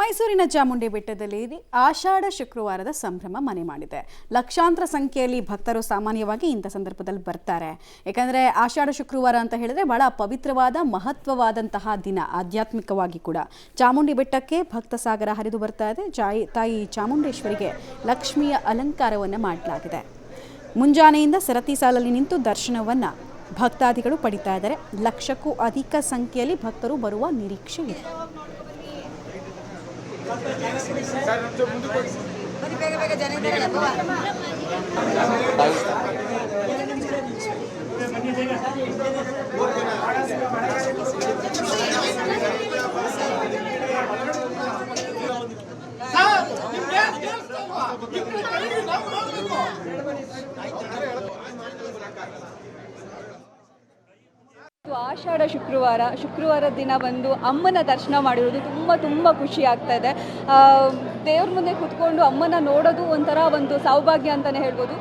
ಮೈಸೂರಿನ ಚಾಮುಂಡಿ ಬೆಟ್ಟದಲ್ಲಿ ಆಷಾಢ ಶುಕ್ರವಾರದ ಸಂಭ್ರಮ ಮನೆ ಮಾಡಿದೆ. ಲಕ್ಷಾಂತರ ಸಂಖ್ಯೆಯಲ್ಲಿ ಭಕ್ತರು ಸಾಮಾನ್ಯವಾಗಿ ಇಂಥ ಸಂದರ್ಭದಲ್ಲಿ ಬರ್ತಾರೆ. ಯಾಕಂದರೆ ಆಷಾಢ ಶುಕ್ರವಾರ ಅಂತ ಹೇಳಿದ್ರೆ ಬಹಳ ಪವಿತ್ರವಾದ ಮಹತ್ವವಾದಂತಹ ದಿನ. ಆಧ್ಯಾತ್ಮಿಕವಾಗಿ ಕೂಡ ಚಾಮುಂಡಿ ಬೆಟ್ಟಕ್ಕೆ ಭಕ್ತ ಸಾಗರ ಹರಿದು ಬರ್ತಾ ಇದೆ. ತಾಯಿ ಚಾಮುಂಡೇಶ್ವರಿಗೆ ಲಕ್ಷ್ಮಿಯ ಅಲಂಕಾರವನ್ನು ಮಾಡಲಾಗಿದೆ. ಮುಂಜಾನೆಯಿಂದ ಸರತಿ ಸಾಲಲ್ಲಿ ನಿಂತು ದರ್ಶನವನ್ನು ಭಕ್ತಾದಿಗಳು ಪಡಿತಾ ಇದ್ದಾರೆ. ಲಕ್ಷಕ್ಕೂ ಅಧಿಕ ಸಂಖ್ಯೆಯಲ್ಲಿ ಭಕ್ತರು ಬರುವ ನಿರೀಕ್ಷೆ ಇದೆ. ಆಷಾಢ ಶುಕ್ರವಾರ ದಿನ ಬಂದು ಅಮ್ಮನ ದರ್ಶನ ಮಾಡಿರೋದು ತುಂಬ ಖುಷಿ ಆಗ್ತಾ ಇದೆ. ದೇವ್ರ ಮುಂದೆ ಕೂತ್ಕೊಂಡು ಅಮ್ಮನ ನೋಡೋದು ಒಂಥರ ಒಂದು ಸೌಭಾಗ್ಯ ಅಂತಲೇ ಹೇಳ್ಬೋದು.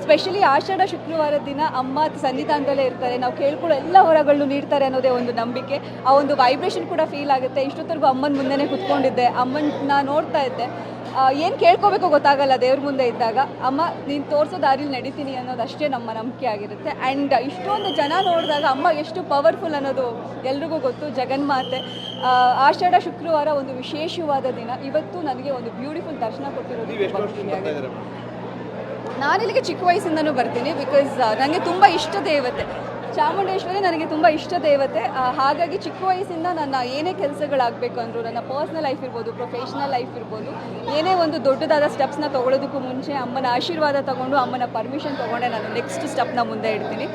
ಸ್ಪೆಷಲಿ ಆಷಾಢ ಶುಕ್ರವಾರ ದಿನ ಅಮ್ಮ ಸನ್ನಿಧಾನದಲ್ಲೇ ಇರ್ತಾರೆ. ನಾವು ಕೇಳ್ಕೊಳ್ಳೋ ಎಲ್ಲ ಹೊರಗಳನ್ನು ನೀಡ್ತಾರೆ ಅನ್ನೋದೇ ಒಂದು ನಂಬಿಕೆ. ಆ ಒಂದು ವೈಬ್ರೇಷನ್ ಕೂಡ ಫೀಲ್ ಆಗುತ್ತೆ. ಇಷ್ಟೊತ್ತರೆಗೂ ಅಮ್ಮನ ಮುಂದೆನೇ ಕೂತ್ಕೊಂಡಿದ್ದೆ, ಅಮ್ಮನ ನೋಡ್ತಾ ಇದ್ದೆ. ಏನು ಕೇಳ್ಕೋಬೇಕು ಗೊತ್ತಾಗಲ್ಲ ದೇವ್ರ ಮುಂದೆ ಇದ್ದಾಗ. ಅಮ್ಮ ನೀನು ತೋರಿಸೋ ದಾರಿಲಿ ನಡೀತೀನಿ ಅನ್ನೋದಷ್ಟೇ ನಮ್ಮ ನಂಬಿಕೆ ಆಗಿರುತ್ತೆ. ಆ್ಯಂಡ್ ಇಷ್ಟೊಂದು ಜನ ನೋಡಿದಾಗ ಅಮ್ಮ ಎಷ್ಟು ಪವರ್ಫುಲ್ ಅನ್ನೋದು ಎಲ್ರಿಗೂ ಗೊತ್ತು. ಜಗನ್ಮಾತೆ. ಆಷಾಢ ಶುಕ್ರವಾರ ಒಂದು ವಿಶೇಷವಾದ ದಿನ. ಇವತ್ತು ನನಗೆ ಒಂದು ಬ್ಯೂಟಿಫುಲ್ ದರ್ಶನ ಕೊಟ್ಟಿರೋದು. ನಾನಿಲ್ಲಿಗೆ ಚಿಕ್ಕ ವಯಸ್ಸಿಂದನೂ ಬರ್ತೀನಿ. ಬಿಕಾಸ್ ನನಗೆ ತುಂಬ ಇಷ್ಟ ದೇವತೆ ಚಾಮುಂಡೇಶ್ವರಿ, ನನಗೆ ತುಂಬ ಇಷ್ಟ ದೇವತೆ. ಹಾಗಾಗಿ ಚಿಕ್ಕ ವಯಸ್ಸಿಂದ ನನ್ನ ಏನೇ ಕೆಲಸಗಳಾಗಬೇಕು ಅಂದರೂ, ನನ್ನ ಪರ್ಸ್ನಲ್ ಲೈಫ್ ಇರ್ಬೋದು, ಪ್ರೊಫೆಷ್ನಲ್ ಲೈಫ್ ಇರ್ಬೋದು, ಏನೇ ಒಂದು ದೊಡ್ಡದಾದ ಸ್ಟೆಪ್ಸ್ನ ತೊಗೊಳೋದಕ್ಕೂ ಮುಂಚೆ ಅಮ್ಮನ ಆಶೀರ್ವಾದ ತೊಗೊಂಡು ಅಮ್ಮನ ಪರ್ಮಿಷನ್ ತೊಗೊಂಡೆ ನಾನು ನೆಕ್ಸ್ಟ್ ಸ್ಟೆಪ್ನ ಮುಂದೆ ಇಡ್ತೀನಿ.